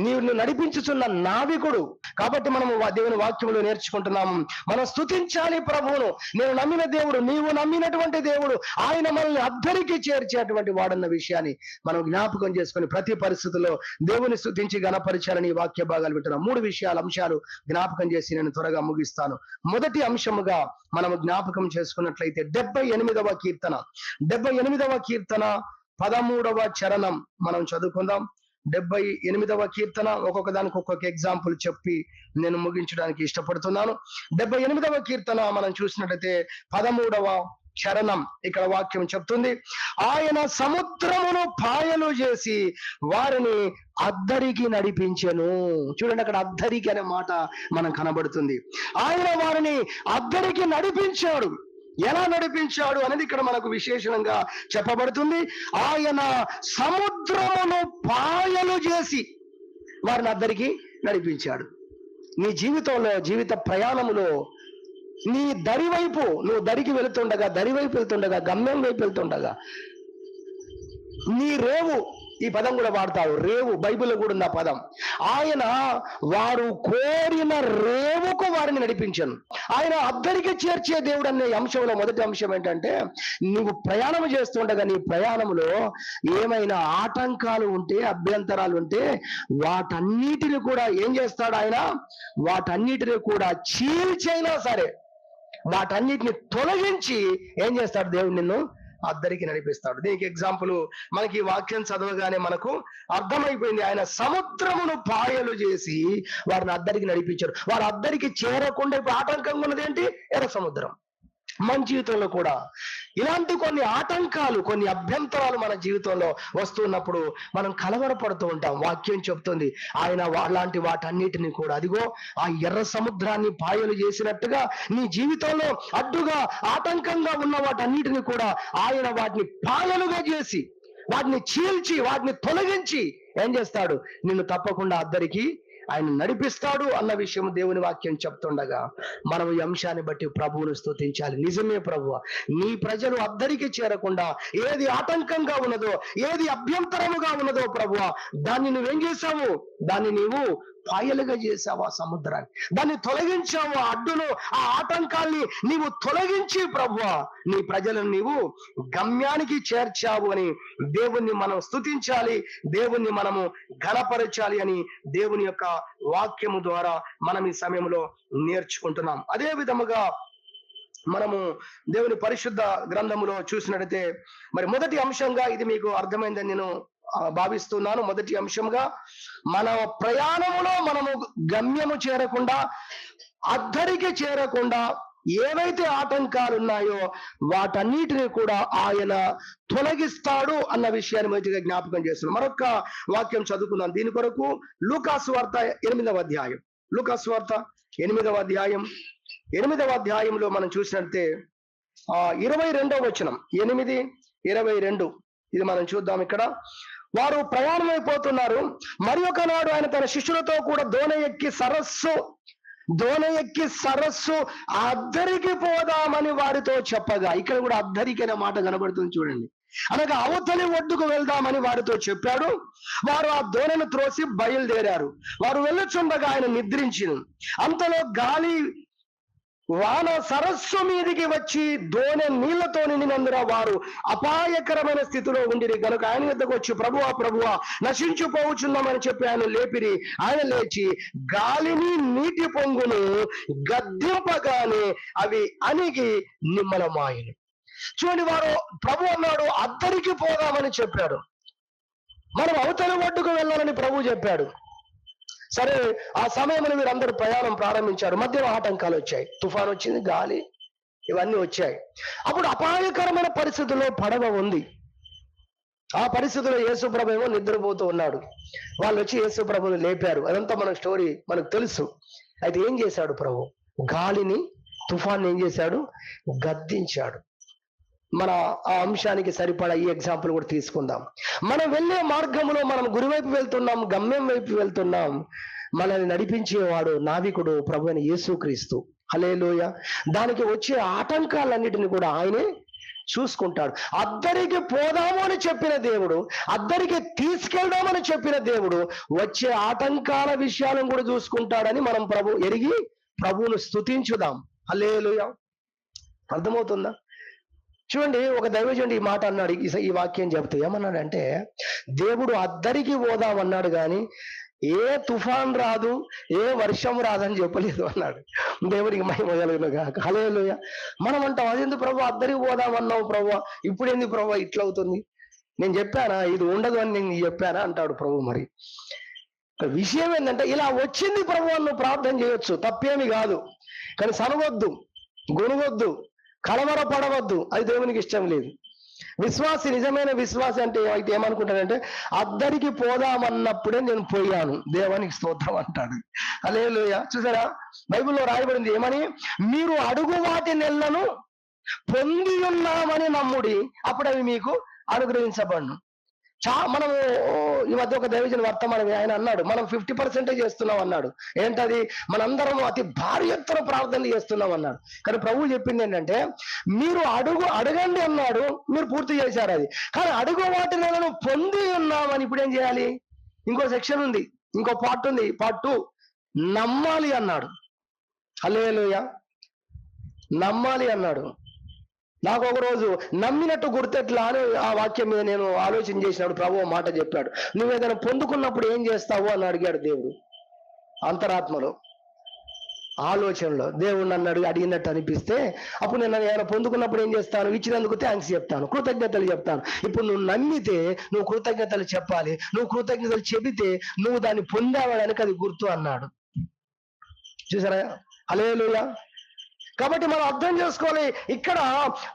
నీవు నడిపించుచున్న నావికుడు. కాబట్టి మనము దేవుని వాక్యంలో నేర్చుకుంటున్నాము, మనం స్తుతించాలి ప్రభువును. నేను నమ్మిన దేవుడు, నీవు నమ్మినటువంటి దేవుడు, ఆయన మనల్ని అద్దరికి చేర్చేటువంటి వాడన్న విషయాన్ని మనం జ్ఞాపకం చేసుకొని ప్రతి పరిస్థితుల్లో దేవుని స్తుతించి గణపరిచాలని ఈ వాక్య భాగాలు వింటున్నాం. 3 అంశాలు జ్ఞాపకం చేసి నేను త్వరగా ముగిస్తాను. మొదటి అంశముగా మనము జ్ఞాపకం చేసుకున్నట్లయితే 78వ కీర్తన 13వ చరణం మనం చదువుకుందాం. 78వ కీర్తన, ఒక్కొక్క దానికి ఒక్కొక్క ఎగ్జాంపుల్ చెప్పి నేను ముగించడానికి ఇష్టపడుతున్నాను. 78వ కీర్తన మనం చూసినట్లయితే 13వ చరణం ఇక్కడ వాక్యం చెప్తుంది, ఆయన సముద్రమును పాయలు చేసి వారిని అద్దరికి నడిపించెను. చూడండి, అక్కడ అద్దరికి అనే మాట మనం కనబడుతుంది. ఆయన వారిని అద్దరికి నడిపించాడు. ఎలా నడిపించాడు అనేది ఇక్కడ మనకు విశేషణంగా చెప్పబడుతుంది. ఆయన సముద్రమును పాయలు చేసి వారిని అద్దరికి నడిపించాడు. నీ జీవితంలో, జీవిత ప్రయాణములో నీ దరి వైపు, నువ్వు దరికి వెళుతుండగా, దరి వైపు వెళ్తుండగా, గమ్యం వైపు వెళ్తుండగా నీ రేవు, ఈ పదం కూడా వాడతాడు, రేవు, బైబిల్లో కూడా ఉంది ఆ పదం. ఆయన వారు కోరిన రేవుకు వారిని నడిపించను. ఆయన అద్దరికి చేర్చే దేవుడు అనే అంశంలో మొదటి అంశం ఏంటంటే, నువ్వు ప్రయాణం చేస్తుండగా నీ ప్రయాణంలో ఏమైనా ఆటంకాలు ఉంటే, అభ్యంతరాలు ఉంటే వాటన్నిటిని కూడా ఏం చేస్తాడు ఆయన? వాటన్నిటిని కూడా చీల్చైనా సరే వాటన్నిటిని తొలగించి ఏం చేస్తాడు? దేవుడు నిన్ను అద్దరికి నడిపిస్తాడు. దీనికి ఎగ్జాంపుల్ మనకి ఈ వాక్యం చదవగానే మనకు అర్థమైపోయింది. ఆయన సముద్రమును పాయలు చేసి వారిని అద్దరికి నడిపించారు. వారు అద్దరికి చేరకుండా ఇప్పుడు ఆటంకంగా ఉన్నది ఏంటి? ఎర్ర సముద్రం. మన జీవితంలో కూడా ఇలాంటి కొన్ని ఆటంకాలు, కొన్ని అభ్యంతరాలు మన జీవితంలో వస్తున్నప్పుడు మనం కలవరపడుతూ ఉంటాం. వాక్యం చెప్తుంది, ఆయన అలాంటి వాటన్నిటిని కూడా, అదిగో ఆ ఎర్ర సముద్రాన్ని పాయలు చేసినట్టుగా నీ జీవితంలో అడ్డుగా, ఆటంకంగా ఉన్న వాటన్నిటిని కూడా ఆయన వాటిని పాయలుగా చేసి, వాటిని చీల్చి, వాటిని తొలగించి ఏం చేస్తాడు? నిన్ను తప్పకుండా అద్దరికి ఆయన నడిపిస్తాడు అన్న విషయం దేవుని వాక్యం చెప్తుండగా మనం ఈ అంశాన్ని బట్టి ప్రభువును స్తుతించాలి. నిజమే ప్రభువా, నీ ప్రజలు అద్దరికి చేరకుండా ఏది ఆటంకంగా ఉన్నదో, ఏది అభ్యంతరముగా ఉన్నదో ప్రభువా, దాన్ని నువ్వేం చేశావు? దాన్ని నీవు పాయలుగా చేశావు. ఆ సముద్రాన్ని దాన్ని తొలగించావు. ఆ అడ్డును, ఆ ఆటంకాల్ని నీవు తొలగించి ప్రభువా నీ ప్రజలను నీవు గమ్యానికి చేర్చావు అని దేవుణ్ణి మనం స్తుతించాలి, దేవుణ్ణి మనము ఘనపరచాలి అని దేవుని యొక్క వాక్యము ద్వారా మనం ఈ సమయంలో నేర్చుకుంటున్నాం. అదే విధముగా మనము దేవుని పరిశుద్ధ గ్రంథములో చూసినట్లయితే మరి మొదటి అంశంగా ఇది మీకు అర్థమైందని నేను భావిస్తున్నాను. మొదటి అంశంగా మన ప్రయాణములో మనము గమ్యము చేరకుండా, అద్దరికి చేరకుండా ఏవైతే ఆటంకాలు ఉన్నాయో వాటన్నిటిని కూడా ఆయన తొలగిస్తాడు అన్న విషయాన్ని మొదటిగా జ్ఞాపకం చేస్తున్నాం. మరొక వాక్యం చదువుకుందాం దీని కొరకు. లూకాసు వార్త 8వ అధ్యాయం. లూకాసు వార్త 8వ అధ్యాయం. 8వ అధ్యాయంలో మనం చూసినట్టే 22వ వచనం, 8:22 ఇది మనం చూద్దాం. ఇక్కడ వారు ప్రయాణం అయిపోతున్నారు. మరి ఒకనాడు ఆయన తన శిష్యులతో కూడా దోణ ఎక్కి సరస్సు అద్దరికి పోదామని వారితో చెప్పగా, ఇక్కడ కూడా అద్దరికి అనే మాట కనబడుతుంది చూడండి. అనగా అవతలి ఒడ్డుకు వెళ్దామని వారితో చెప్పాడు. వారు ఆ దోణను త్రోసి బయలుదేరారు. వారు వెళ్ళుచుండగా ఆయన నిద్రించిను. అంతలో గాలి వాన సరస్సు మీదికి వచ్చి దోణె నీళ్లతో నిండినందున వారు అపాయకరమైన స్థితిలో ఉండిరి కనుక ఆయన వద్దకు వచ్చి, ప్రభువా నశించిపోవచ్చున్నామని చెప్పి ఆయన లేపిరి. ఆయన లేచి గాలిని, నీటి పొంగును గద్దింపగానే అవి అణిగి నిమ్మలమాయను. చూడండి, వారు ప్రభు అన్నాడు అద్దరికి పోదామని చెప్పాడు. మనం అవతలి ఒడ్డుకు వెళ్ళాలని ప్రభు చెప్పాడు. సరే, ఆ సమయంలో వీరందరూ ప్రయాణం ప్రారంభించారు. మధ్యలో ఆటంకాలు వచ్చాయి. తుఫాన్ వచ్చింది, గాలి, ఇవన్నీ వచ్చాయి. అప్పుడు అపాయకరమైన పరిస్థితుల్లో పడవ ఉంది. ఆ పరిస్థితుల్లో యేసుప్రభు ఏమో నిద్రపోతూ ఉన్నాడు. వాళ్ళు వచ్చి యేసుప్రభుని లేపారు. అదంతా మన స్టోరీ మనకు తెలుసు. అయితే ఏం చేశాడు ప్రభు? గాలిని, తుఫాన్ని ఏం చేశాడు? గద్దించాడు. మన ఆ అంశానికి సరిపడా ఈ ఎగ్జాంపుల్ కూడా తీసుకుందాం. మనం వెళ్ళే మార్గంలో మనం గురువైపు వెళ్తున్నాం, గమ్యం వైపు వెళ్తున్నాం. మనల్ని నడిపించేవాడు నావికుడు ప్రభు అయిన యేసుక్రీస్తు. హల్లెలూయా. దానికి వచ్చే ఆటంకాలన్నిటిని కూడా ఆయనే చూసుకుంటాడు. అద్దరికి పోదాము అని చెప్పిన దేవుడు, అద్దరికి తీసుకెళ్దామని చెప్పిన దేవుడు వచ్చే ఆటంకాల విషయాలను కూడా చూసుకుంటాడని మనం ఎరిగి ప్రభువును స్తుతించుదాం. హల్లెలూయా. అర్థమవుతుందా? చూడండి, ఒక దైవజనుడు ఈ మాట అన్నాడు, ఈ వాక్యం చెబుతూ ఏమన్నాడంటే, దేవుడు అద్దరికి పోదామన్నాడు కానీ ఏ తుఫాన్ రాదు, ఏ వర్షం రాదని చెప్పలేదు అన్నాడు. దేవుడికి మహిమ కలుగునుగాక. హల్లెలూయా. మనం అంటాం, అదెందుకు ప్రభు అద్దరికి పోదామన్నావు ప్రభు, ఇప్పుడు ఎందుకు ప్రభు ఇట్లా అవుతుంది, నేను చెప్పానా ఇది ఉండదు అని నేను చెప్పానా అంటాడు ప్రభు. మరి విషయం ఏంటంటే, ఇలా వచ్చింది ప్రభు అని ప్రార్థన చేయొచ్చు, తప్పేమి కాదు. కానీ సనవద్దు, గొనుగొద్దు, కలవరపడవద్దు, అది దేవునికి ఇష్టం లేదు. విశ్వాసి, నిజమైన విశ్వాసి అంటే అయితే ఏమనుకుంటాడంటే, అద్దరికి పోదామన్నప్పుడే నేను పోయాను, దేవునికి స్తోత్రం అంటాడు. హల్లెలూయా. చూసారా, బైబిల్లో రాయబడింది ఏమని, మీరు అడుగు వాటి నెలను పొంది ఉన్నామని నమ్ముడి, అప్పుడు అవి మీకు అనుగ్రహించబడును. మనము ఈ మధ్య ఒక దైవజన వర్తమానం ఆయన అన్నాడు, మనం 50% చేస్తున్నాం అన్నాడు. ఏంటది? మనందరం అతి భారీ ఎత్తున ప్రార్థనలు చేస్తున్నాం అన్నాడు. కానీ ప్రభువు చెప్పింది ఏంటంటే, మీరు అడగండి అన్నాడు, మీరు పూర్తి చేశారు అది. కానీ అడుగు వాటి నెలను పొంది ఉన్నామని ఇప్పుడు ఏం చేయాలి? ఇంకో సెక్షన్ ఉంది, ఇంకో పార్ట్ ఉంది, పార్ట్ 2. నమ్మాలి అన్నాడు. హల్లెలూయా. నమ్మాలి అన్నాడు. నాకు ఒక రోజు నమ్మినట్టు గుర్తెట్లా అని ఆ వాక్యం మీద నేను ఆలోచన చేసినప్పుడు ప్రభు మాట చెప్పాడు, నువ్వేదైనా పొందుకున్నప్పుడు ఏం చేస్తావు అని అడిగాడు దేవుడు. అంతరాత్మలో, ఆలోచనలో దేవుడు నన్ను అడిగినట్టు అనిపిస్తే, అప్పుడు నేను ఏమైనా పొందుకున్నప్పుడు ఏం చేస్తాను? ఇచ్చినందుకు థ్యాంక్స్ చెప్తాను, కృతజ్ఞతలు చెప్తాను. ఇప్పుడు నువ్వు నమ్మితే నువ్వు కృతజ్ఞతలు చెప్పాలి, నువ్వు కృతజ్ఞతలు చెబితే నువ్వు దాన్ని పొందావడానికి అది గుర్తు అన్నాడు. చూసారా? హల్లెలూయా. కాబట్టి మనం అర్థం చేసుకోవాలి, ఇక్కడ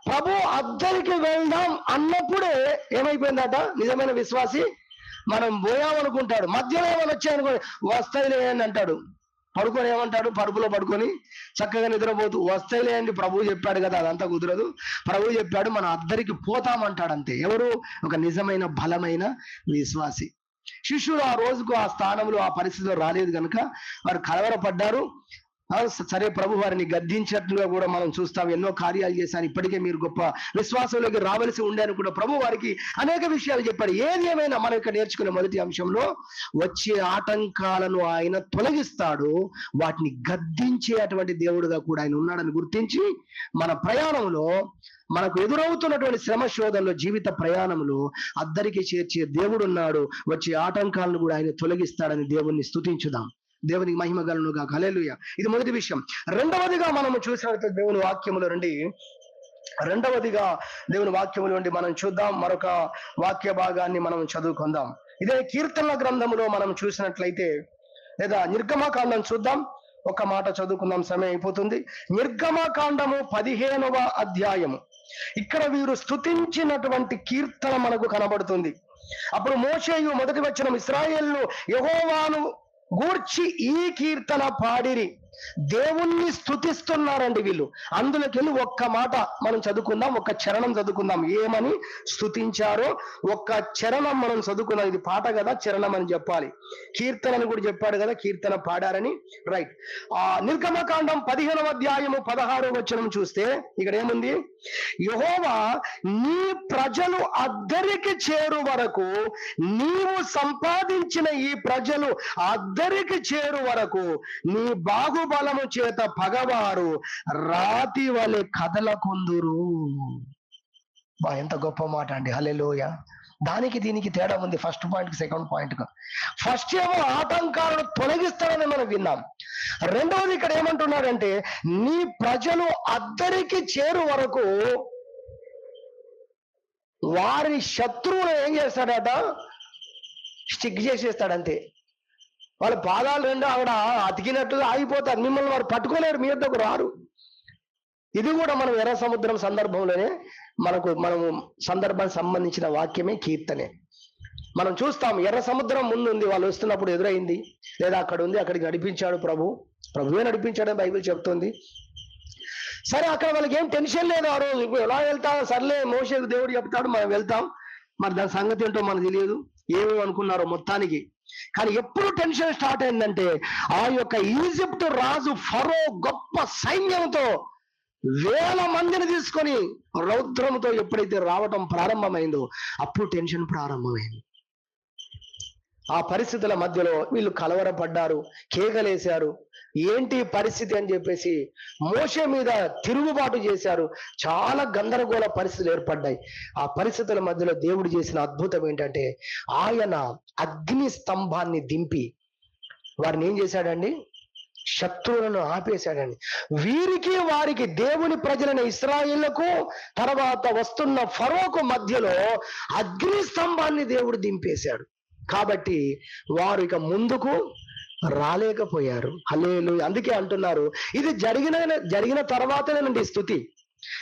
ప్రభు అద్దరికి వెళ్దాం అన్నప్పుడే ఏమైపోయిందట? నిజమైన విశ్వాసి మనం పోయామనుకుంటాడు, మధ్యలో ఏమైనా వచ్చాయనుకోండి, వస్తాయిలే అని అంటాడు. పడుకొని ఏమంటాడు? పరుపులో పడుకొని చక్కగా నిద్రపోతూ, వస్తాయిలే అండి ప్రభు చెప్పాడు కదా, అదంతా కుదరదు. ప్రభు చెప్పాడు, మనం అద్దరికి పోతామంటాడు అంతే. ఎవరు? ఒక నిజమైన బలమైన విశ్వాసి. శిష్యులు ఆ రోజుకు ఆ స్థానంలో ఆ పరిస్థితిలో రాలేదు కనుక వారు కలవరపడ్డారు. సరే, ప్రభు వారిని గద్దించినట్లుగా కూడా మనం చూస్తాం. ఎన్నో కార్యాలు చేశారు, ఇప్పటికే మీరు గొప్ప విశ్వాసంలోకి రావలసి ఉండాలని కూడా ప్రభు వారికి అనేక విషయాలు చెప్పాడు. ఏది ఏమైనా మనం ఇక్కడ నేర్చుకునే మొదటి అంశంలో, వచ్చే ఆటంకాలను ఆయన తొలగిస్తాడు, వాటిని గద్దించే అటువంటి దేవుడుగా కూడా ఆయన ఉన్నాడని గుర్తించి, మన ప్రయాణంలో మనకు ఎదురవుతున్నటువంటి శ్రమ శోధనలో, జీవిత ప్రయాణంలో అద్దరికి చేర్చే దేవుడు ఉన్నాడు. వచ్చే ఆటంకాలను కూడా ఆయన తొలగిస్తాడని దేవుణ్ణి స్తుతించుదాం. దేవునికి మహిమ కలుగునుగా. హల్లెలూయా. ఇది మొదటి విషయం. రెండవదిగా మనము చూసినట్లయితే దేవుని వాక్యముల నుండి మనం చూద్దాం. మరొక వాక్య భాగాన్ని మనం చదువుకుందాం. ఇదే కీర్తనల గ్రంథములో మనం చూసినట్లయితే, లేదా నిర్గమకాండం చూద్దాం. ఒక మాట చదువుకుందాం, సమయం అయిపోతుంది. నిర్గమకాండము 15వ అధ్యాయము. ఇక్కడ వీరు స్తుతించినటువంటి కీర్తన మనకు కనబడుతుంది. అప్పుడు మోషేయు మొదటి వచనం, ఇశ్రాయేలు యెహోవాను గూర్చి ఈ కీర్తన పాడిరి. దేవుణ్ణి స్తుతిస్తున్నారండి వీళ్ళు. అందులోకెళ్ళి ఒక్క మాట మనం చదువుకుందాం, ఒక్క చరణం చదువుకుందాం. ఏమని స్తుతించారో ఒక్క చరణం మనం చదువుకుందాం. ఇది పాట కదా, చరణం అని చెప్పాలి. కీర్తనని కూడా చెప్పాడు కదా, కీర్తన పాడారని. రైట్. నిర్గమకాండం 15వ అధ్యాయము 16వ వచనం చూస్తే ఇక్కడ ఏముంది? యెహోవా నీ ప్రజలు అద్దరికి చేరు వరకు, నీవు సంపాదించిన ఈ ప్రజలు అద్దరికి చేరు వరకు నీ బాహుబలము చేత పగవారు రాతి వలె కదలకుందురు. ఎంత గొప్ప మాట అండి. హల్లెలూయా. దానికి దీనికి తేడా ఉంది, ఫస్ట్ పాయింట్ కి సెకండ్ పాయింట్ కు. ఫస్ట్ ఏమో ఆటంకాలను తొలగిస్తారని మనం విన్నాం. రెండవది ఇక్కడ ఏమంటున్నాడంటే, నీ ప్రజలు అద్దరికి చేరు వరకు వారి శత్రువులు ఏం చేస్తాడట? స్టిక్ చేసేస్తాడంతే. వాళ్ళ పాదాలు రెండు ఆవిడ అతికినట్టుగా ఆగిపోతారు, మిమ్మల్ని వారు పట్టుకోలేరు, మీ వద్దకు రారు. ఇది కూడా మనం ఎర్ర సముద్రం సందర్భంలోనే మనము సందర్భానికి సంబంధించిన వాక్యమే కీర్తనే. మనం చూస్తాం, ఎర్ర సముద్రం ముందు ఉంది, వాళ్ళు వస్తున్నప్పుడు ఎదురైంది, లేదా అక్కడ ఉంది, అక్కడికి నడిపించాడు ప్రభువే నడిపించాడని బైబిల్ చెప్తుంది. సరే, అక్కడ వాళ్ళకి ఏం టెన్షన్ లేదు ఆ రోజు. ఇప్పుడు ఎలా వెళ్తాం, సర్లే మోషేకు దేవుడు చెప్తాడు, మనం వెళ్తాం. మరి దాని సంగతి ఏంటో మనకు తెలియదు, ఏమేమి అనుకున్నారో మొత్తానికి. కానీ ఎప్పుడు టెన్షన్ స్టార్ట్ అయిందంటే, ఆ యొక్క ఈజిప్ట్ రాజు ఫరో గొప్ప సైన్యంతో వేల మందిని తీసుకొని రౌద్రంతో ఎప్పుడైతే రావటం ప్రారంభమైందో అప్పుడు టెన్షన్ ప్రారంభమైంది. ఆ పరిస్థితుల మధ్యలో వీళ్ళు కలవరపడ్డారు, కేకలేశారు. ఏంటి పరిస్థితి అని చెప్పేసి మోషే మీద తిరుగుబాటు చేశారు. చాలా గందరగోళ పరిస్థితులు ఏర్పడ్డాయి. ఆ పరిస్థితుల మధ్యలో దేవుడు చేసిన అద్భుతం ఏంటంటే, ఆయన అగ్ని స్తంభాన్ని దింపి వారిని ఏం చేశాడండి, శత్రువులను ఆపేశాడండి. వీరికి వారికి, దేవుని ప్రజలైన ఇశ్రాయేలుకు తర్వాత వస్తున్న ఫరోకు మధ్యలో అగ్ని స్తంభాన్ని దేవుడు దింపేశాడు. కాబట్టి వారు ఇక ముందుకు రాలేకపోయారు. హల్లెలూయా. అందుకే అంటున్నారు, ఇది జరిగిన తర్వాతనేనండి స్తుతి.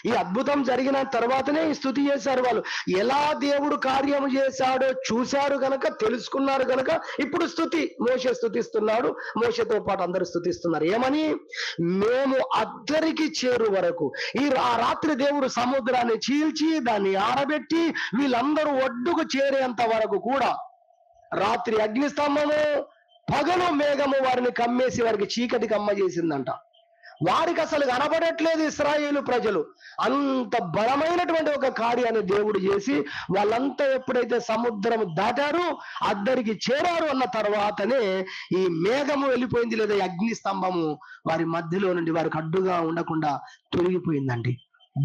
ఈ అద్భుతం జరిగిన తర్వాతనే ఈ స్తుతి చేశారు వాళ్ళు. ఎలా దేవుడు కార్యము చేశాడో చూశారు గనక, తెలుసుకున్నారు గనక ఇప్పుడు స్తుతి. మోషే స్తుతిస్తున్నాడు, మోషేతో పాటు అందరూ స్తుతిస్తున్నారు. ఏమని? మేము అద్దరికి చేరు వరకు, ఆ రాత్రి దేవుడు సముద్రాన్ని చీల్చి దాన్ని ఆరబెట్టి వీళ్ళందరూ ఒడ్డుకు చేరేంత వరకు కూడా రాత్రి అగ్నిస్తంభము, పగలు మేఘము వారిని కమ్మేసి వారికి చీకటి కమ్మ చేసిందంట. వారికి అసలు కనబడట్లేదు ఇశ్రాయేలు ప్రజలు. అంత బలమైనటువంటి ఒక కార్యాన్ని దేవుడు చేసి వాళ్ళంతా ఎప్పుడైతే సముద్రం దాటారు, అద్దరికి చేరారు అన్న తర్వాతనే ఈ మేఘము వెళ్ళిపోయింది, లేదా అగ్ని స్తంభము వారి మధ్యలో నుండి వారికి అడ్డుగా ఉండకుండా తొలగిపోయిందండి.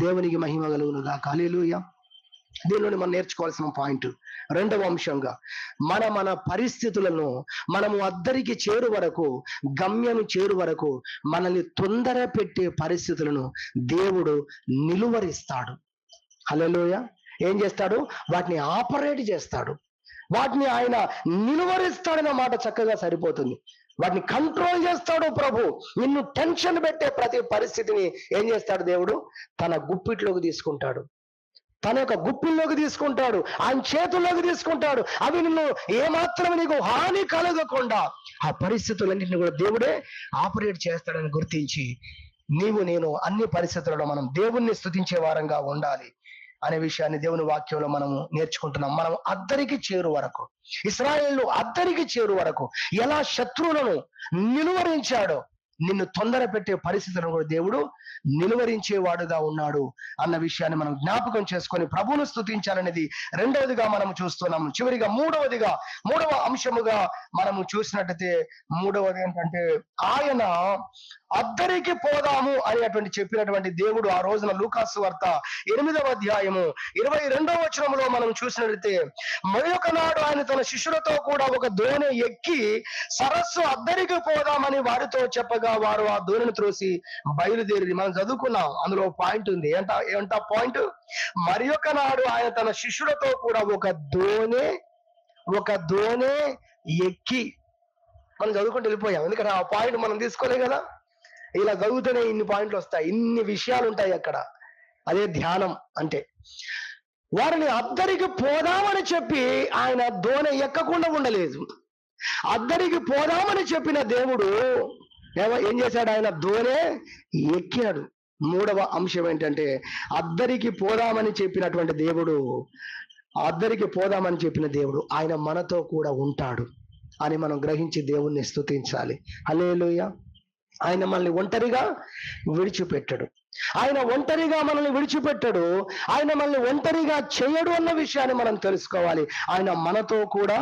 దేవునికి మహిమ కలుగునుగా. హల్లెలూయా. దీనిలోని మనం నేర్చుకోవాల్సిన పాయింట్ రెండవ అంశంగా, మన పరిస్థితులను మనము అద్దరికి చేరు వరకు, గమ్యము చేరు వరకు మనల్ని తొందర పెట్టే పరిస్థితులను దేవుడు నిలువరిస్తాడు. హల్లెలూయా. ఏం చేస్తాడు? వాటిని ఆపరేట్ చేస్తాడు. వాటిని ఆయన నిలువరిస్తాడనే మాట చక్కగా సరిపోతుంది. వాటిని కంట్రోల్ చేస్తాడు ప్రభు. నిన్ను టెన్షన్ పెట్టే ప్రతి పరిస్థితిని ఏం చేస్తాడు దేవుడు? తన గుప్పిట్లోకి తీసుకుంటాడు, తన యొక్క గుప్పిల్లోకి తీసుకుంటాడు, ఆయన చేతుల్లోకి తీసుకుంటాడు. అవి నిన్ను ఏమాత్రం నీకు హాని కలగకుండా ఆ పరిస్థితులన్నింటినీ కూడా దేవుడే ఆపరేట్ చేస్తాడని గుర్తించి, నీవు నేను అన్ని పరిస్థితులలో మనం దేవుణ్ణి స్తుతించే వారంగా ఉండాలి అనే విషయాన్ని దేవుని వాక్యంలో మనము నేర్చుకుంటున్నాం. మనం అద్దరికి చేరు వరకు, ఇశ్రాయేలు అద్దరికి చేరు వరకు ఎలా శత్రువులను నిలువరించాడో, నిన్ను తొందర పెట్టే పరిస్థితులను కూడా దేవుడు నిలువరించేవాడుగా ఉన్నాడు అన్న విషయాన్ని మనం జ్ఞాపకం చేసుకొని ప్రభువును స్తుతించాలనేది రెండవదిగా మనం చూస్తున్నాము. చివరిగా మూడవ అంశముగా మనము చూసినట్టయితే, మూడవది ఏంటంటే, ఆయన అద్దరికి పోదాము అనేటువంటి చెప్పినటువంటి దేవుడు ఆ రోజున లూకాసు వార్త 8వ అధ్యాయము 22వ వచనంలో మనం చూసినట్లయితే, మరొక నాడు ఆయన తన శిష్యులతో కూడా ఒక దోణి ఎక్కి సరస్సు అద్దరికి పోదామని వారితో చెప్పగా వారు ఆ దోణిని త్రోసి బయలుదేరి. మనం చదువుకున్నాం, అందులో పాయింట్ ఉంది. ఏంటా పాయింట్? మరొక నాడు ఆయన తన శిష్యులతో కూడా ఒక దోణి ఎక్కి. మనం చదువుకుంటూ వెళ్ళిపోయాం, ఎందుకంటే ఆ పాయింట్ మనం తీసుకోలే కదా. ఇలా చదువుతూనే ఇన్ని పాయింట్లు వస్తాయి, ఇన్ని విషయాలు ఉంటాయి అక్కడ. అదే ధ్యానం అంటే. వారిని అద్దరికి పోదామని చెప్పి ఆయన దోణి ఎక్కకుండా ఉండలేదు. అద్దరికి పోదామని చెప్పిన దేవుడు ఏం చేశాడు? ఆయన దోణి ఎక్కాడు. మూడవ అంశం ఏంటంటే, అద్దరికి పోదామని చెప్పినటువంటి దేవుడు, అద్దరికి పోదామని చెప్పిన దేవుడు ఆయన మనతో కూడా ఉంటాడు అని మనం గ్రహించి దేవుణ్ణి స్తుతించాలి. హల్లెలూయా. ఆయన మనల్ని ఒంటరిగా విడిచిపెట్టడు. ఆయన ఒంటరిగా మనల్ని విడిచిపెట్టడు. ఆయన మనల్ని ఒంటరిగా చేయడు అన్న విషయాన్ని మనం తెలుసుకోవాలి. ఆయన మనతో కూడా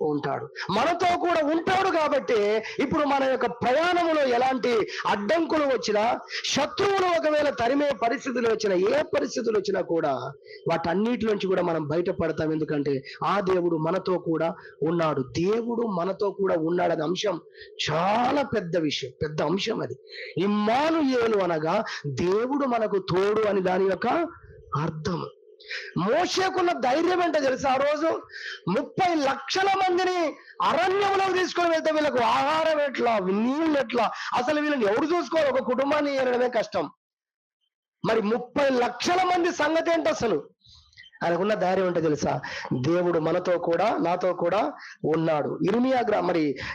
ఉంటాడు. మనతో కూడా ఉంటాడు కాబట్టి ఇప్పుడు మన యొక్క ప్రయాణంలో ఎలాంటి అడ్డంకులు వచ్చినా, శత్రువులు ఒకవేళ తరిమే పరిస్థితులు వచ్చినా, ఏ పరిస్థితులు వచ్చినా కూడా వాటన్నిటిలోంచి కూడా మనం బయటపడతాం. ఎందుకంటే ఆ దేవుడు మనతో కూడా ఉన్నాడు. దేవుడు మనతో కూడా ఉన్నాడనే అంశం చాలా పెద్ద విషయం, పెద్ద అంశం అది. ఇమ్మానుయేలు అనగా దేవుడు మనకు తోడు అని దాని యొక్క అర్థం. మోషేకున్న ధైర్యం ఏంటో తెలుసా? ఆ రోజు 30 లక్షల మందిని అరణ్యంలోకి తీసుకొని వెళ్తే వీళ్ళకు ఆహారం ఎట్లా, నీళ్ళు ఎట్లా, అసలు వీళ్ళని ఎవరు చూసుకోవాలి? ఒక కుటుంబాన్ని ఏరడమే కష్టం. మరి 30 లక్షల మంది సంగతి ఏంటి అసలు? ఆయనకున్న ధైర్యం ఏంటో తెలుసా? దేవుడు మనతో కూడా, నాతో కూడా ఉన్నాడు.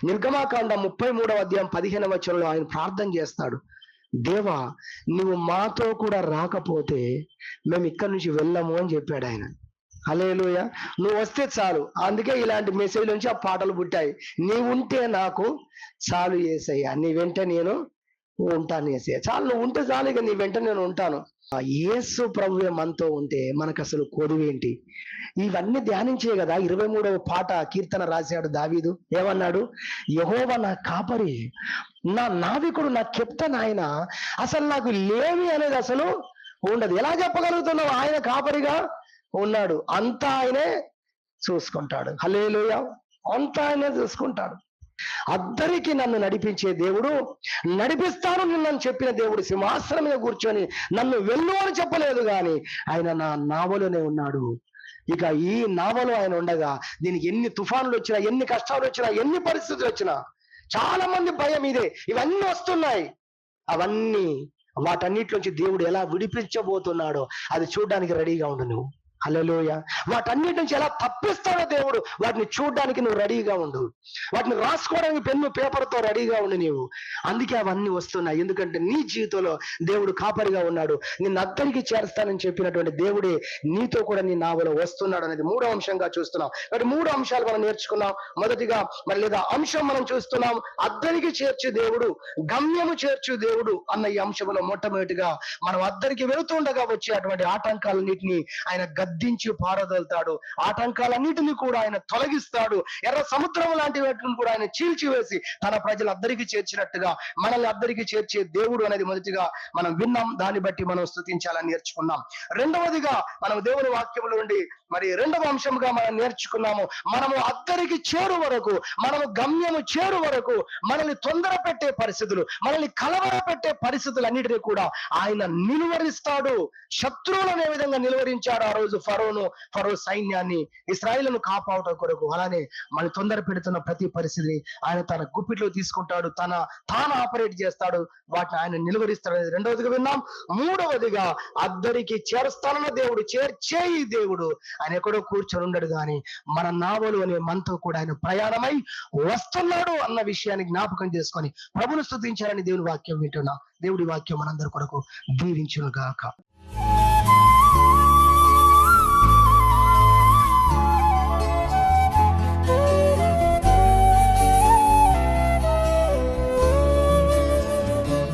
నిర్గమాకాండం 33వ అధ్యాయం 15వ వచనంలో ఆయన ప్రార్థన చేస్తాడు. దేవా, నువ్వు మాతో కూడా రాకపోతే మేము ఇక్కడి నుంచి వెళ్ళము అని చెప్పాడు ఆయన. హల్లెలూయా. నువ్వు వస్తే చాలు. అందుకే ఇలాంటి మెసేజ్ నుంచి ఆ పాటలు పుట్టాయి. నీవుంటే నాకు చాలు యేసయ్యా, నీ వెంట నేను ఉంటాను యేసయ్యా. చాలు, నువ్వు ఉంటే చాలు, ఇక నీ వెంట నేను ఉంటాను. ఆ యేసు ప్రభువే మనతో ఉంటే మనకు అసలు కొదువేంటి? ఇవన్నీ ధ్యానించే కదా 23వ పాట కీర్తన రాశాడు దావీదు. ఏమన్నాడు? యెహోవా నా కాపరి, నా నావికుడు, నా కెప్టెన్ ఆయన, అసలు నాకు లేమి అనేది అసలు ఉండదు. ఎలా చెప్పగలుగుతున్నావు? ఆయన కాపరిగా ఉన్నాడు, అంతా ఆయనే చూసుకుంటాడు. హల్లెలూయా. అంతా ఆయనే చూసుకుంటాడు. అద్దరికి నన్ను నడిపించే దేవుడు, నడిపిస్తాను నిన్ను చెప్పిన దేవుడు సింహాసనం మీద కూర్చొని నన్ను వెళ్ళు అని చెప్పలేదు, కానీ ఆయన నా నావలోనే ఉన్నాడు. ఇక ఈ నావలో ఆయన ఉండగా దీనికి ఎన్ని తుఫానులు వచ్చినా, ఎన్ని కష్టాలు వచ్చినా, ఎన్ని పరిస్థితులు వచ్చినా, చాలా మంది భయం ఇదే, ఇవన్నీ వస్తున్నాయి. అవన్నీ వాటన్నిటిలోంచి దేవుడు ఎలా విడిపించబోతున్నాడో అది చూడడానికి రెడీగా ఉండు నువ్వు. హల్లెలూయా. వాటన్నిటి నుంచి ఎలా తప్పిస్తాడో దేవుడు, వాటిని చూడడానికి నువ్వు రెడీగా ఉండు. వాటిని రాసుకోవడానికి పెన్ను పేపర్తో రెడీగా ఉండు నీవు. అందుకే అవన్నీ వస్తున్నాయి. ఎందుకంటే నీ జీవితంలో దేవుడు కాపరిగా ఉన్నాడు. నిన్ను అద్దరికి చేరుస్తానని చెప్పినటువంటి దేవుడే నీతో కూడా నీ నావలో వస్తున్నాడు అనేది 3వ అంశంగా చూస్తున్నాం. కాబట్టి 3 అంశాలు మనం నేర్చుకున్నాం. మొదటిగా లేదా అంశం మనం చూస్తున్నాం, అద్దరికి చేర్చు దేవుడు, గమ్యము చేర్చు దేవుడు అన్న ఈ అంశంలో మొట్టమొదటిగా మనం అద్దరికి వెళుతుండగా వచ్చే అటువంటి ఆటంకాలన్నిటిని ఆయన గద్దించి పారదోలుతాడు. ఆటంకాలన్నిటిని కూడా ఆయన తొలగిస్తాడు. ఎర్ర సముద్రం లాంటి వాటిని కూడా ఆయన చీల్చివేసి తన ప్రజలు అద్దరికి చేర్చినట్టుగా మనల్ని అద్దరికి చేర్చే దేవుడు అనేది మొదటిగా మనం విన్నాం. దాన్ని బట్టి మనం స్తుతించాలని నేర్చుకున్నాం. రెండవదిగా మనం దేవుని వాక్యముల నుండి మరి 2వ అంశంగా మనం నేర్చుకున్నాము, మనము అద్దరికి చేరు వరకు, మనము గమ్యము చేరు వరకు మనల్ని తొందర పెట్టే పరిస్థితులు, మనల్ని కలవర పెట్టే పరిస్థితులన్నిటినీ కూడా ఆయన నిలువరిస్తాడు. శత్రువులను ఏ విధంగా నిలువరించాడు ఆ రోజు ఫరో సైన్యాన్ని, ఇశ్రాయేలును కాపాడటం కొరకు, అలానే మన తొందర పెడుతున్న ప్రతి పరిస్థితిని ఆయన తన గుప్పిట్లో తీసుకుంటాడు, తాను ఆపరేట్ చేస్తాడు, వాటిని ఆయన నిలువరిస్తాడు. రెండవదిగా విన్నాం. మూడవదిగా అద్దరికి చేరుస్తానన్న దేవుడు, చేర్చే ఈ దేవుడు ఆయన ఎక్కడో కూర్చొని ఉండడు, కానీ మన నావలు అనే మనతో కూడా ఆయన ప్రయాణమై వస్తున్నాడు అన్న విషయాన్ని జ్ఞాపకం చేసుకొని ప్రభుని స్తుతించాలని దేవుని వాక్యం వింటున్నా. దేవుడి వాక్యం మనందరి కొరకు దీవించును గాక.